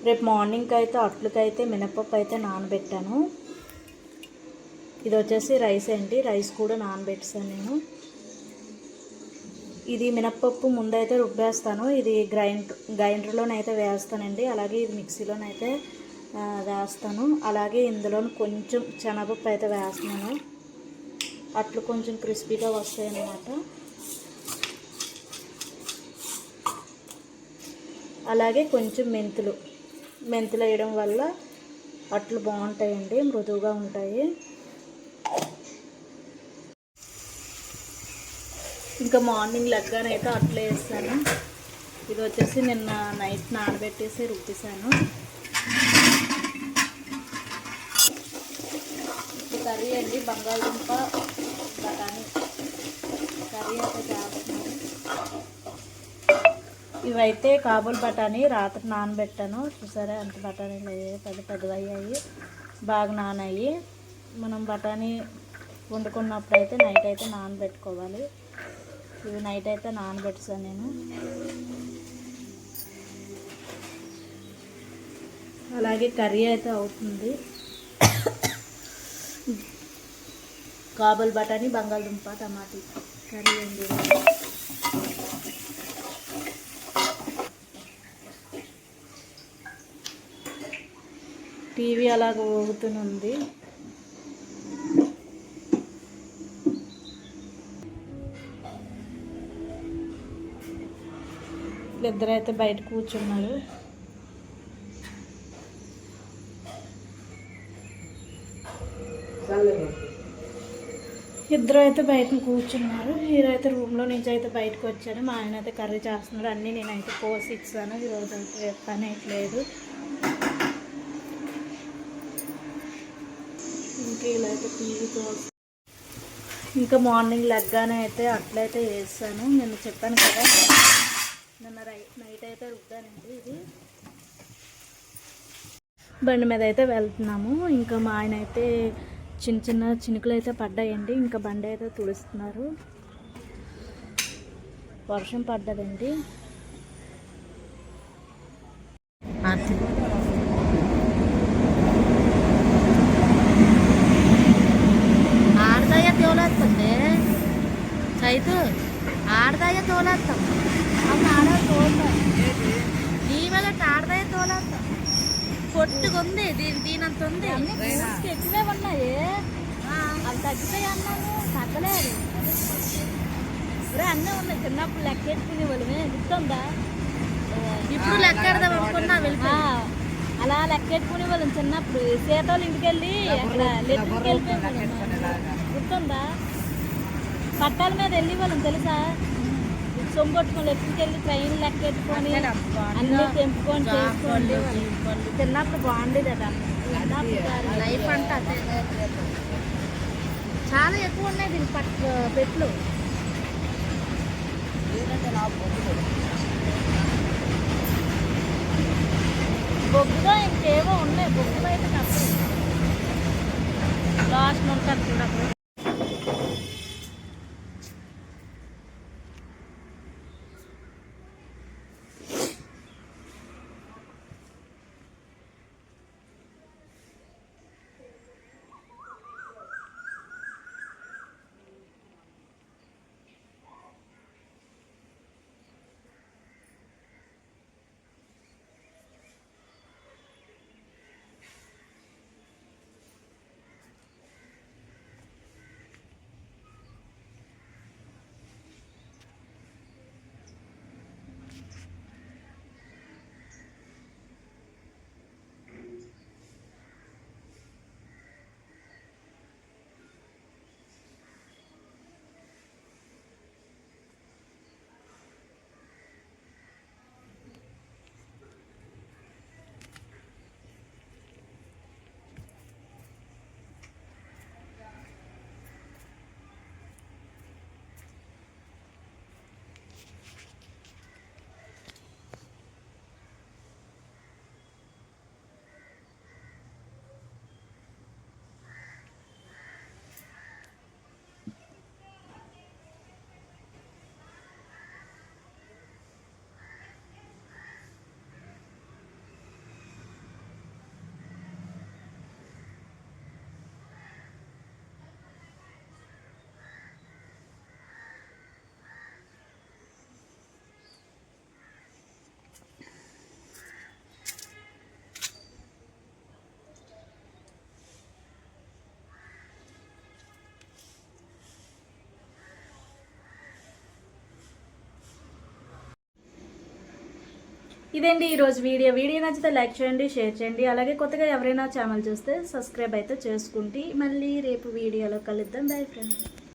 రేపు మార్నింగ్కి అయితే అట్లకైతే మినపప్పు అయితే నానబెట్టాను. ఇది వచ్చేసి రైస్ అండి, రైస్ కూడా నానబెట్టాను నేను. ఇది మినపప్పు ముందైతే రుబ్బేస్తాను, ఇది గ్రైండర్లోనైతే వేస్తానండి. అలాగే ఇది మిక్సీలోనైతే వేస్తాను. అలాగే ఇందులో కొంచెం శనగపప్పు అయితే వేస్తున్నాను, అట్లు కొంచెం క్రిస్పీగా వస్తాయి అన్నమాట. అలాగే కొంచెం మెంతులు వేయడం వల్ల అట్లు బాగుంటాయండి, మృదువుగా ఉంటాయి. ఇంకా మార్నింగ్ లెగ్గానైతే అట్లే వేస్తాను. ఇది వచ్చేసి నిన్న నైట్ నానబెట్టేసి రుబ్బేసాను. కర్రీ అండి, బంగాళదుంప బఠానీ కర్రీ అయితే చేస్తున్నాను. ఇవైతే కాబూల్ బఠానీ రాత్రి నానబెట్టాను. చూసారా ఎంత బఠానీలు అయ్యాయి, పెద్దవి అయ్యాయి, బాగా నానాయి. మనం బఠానీ వండుకున్నప్పుడు అయితే నైట్ అయితే నానబెట్టుకోవాలి. ఇవి నైట్ అయితే నానబెట్టాను నేను. అలాగే కర్రీ అయితే అవుతుంది, కాబూల్ బఠానీ బంగాళదుంప టమాటీ కర్రీ అండి. టీవీ అలాగ ఊగుతుంది. ఇద్దరైతే బయట కూర్చున్నారు. ఇద్దరు అయితే బయట కూర్చున్నారు. ఈరోజైతే రూమ్లో నుంచి అయితే బయటకు వచ్చాను. మా ఆయన అయితే కర్రీ చేస్తున్నాడు. అన్నీ నేనైతే కోసి ఇచ్చాను. ఈరోజు అయితే పని అయిట్లేదు. ఇంకా ఇలా అయితే టీవీ కోసి ఇంకా మార్నింగ్ లెగ్గానే అయితే అట్లయితే వేస్తాను. నేను చెప్పాను కదా, నిన్న నైట్ అయితే రుబ్బానండి. ఇది బండి మీద అయితే వెళ్తున్నాము. ఇంకా మా ఆయన అయితే చిన్న చినుకులు అయితే పడ్డాయండి. ఇంకా బండి అయితే తుడుస్తున్నారు. వర్షం పడ్డదండి. ఆడదాయ తోలేస్తుంది సైతు, ఆడదాయ తోలేస్తాం. అప్పుడు ఆడ తోలుతాం, దీవెలట్టు ఆడదాయ తోలేస్తాం. పొట్టుకుంది, దీనంత ఉంది. ఎక్కువే ఉన్నాయి, అవి తగ్గిపోయి అన్నాను, తగ్గలేదు. ఇప్పుడు అన్నీ ఉన్నాయి. చిన్నప్పుడు లెక్కెట్టుకునే వాళ్ళమే, గుర్తుందా? ఇప్పుడు లెక్కెడదాం అనుకున్నా వెళ్ళి అలా లెక్కెట్టుకునే వాళ్ళం చిన్నప్పుడు. సీతాలు ఇంటికి వెళ్ళి అక్కడ లెట్టికి వెళ్ళిపోయి గుర్తుందా? పట్టాల మీద వెళ్ళి వాళ్ళం తెలుసా? సొంగొట్టుకొని లెట్టికి వెళ్ళి ట్రైన్ లెక్కెట్టుకొని అన్నీ తెంపుకొని చేసుకోండి. చిన్నప్పుడు బాగుండేది కదా లైఫ్ అంటే. అదే చాలా ఎక్కువ ఉన్నాయి దీనికి పెట్లు. బొగ్గుగా ఇంకేవో ఉన్నాయి, బొగ్గుగా అయితే తప్పదు. లాస్ట్ ఉంటారు చూడప్పుడు. ఇదండి ఈరోజు వీడియో నచ్చితే లైక్ చేయండి, షేర్ చేయండి. అలాగే కొత్తగా ఎవరైనా ఛానల్ చూస్తే సబ్స్క్రైబ్ అయితే చేసుకుంటే మళ్ళీ రేపు వీడియోలో కలుద్దాం. Bye friends.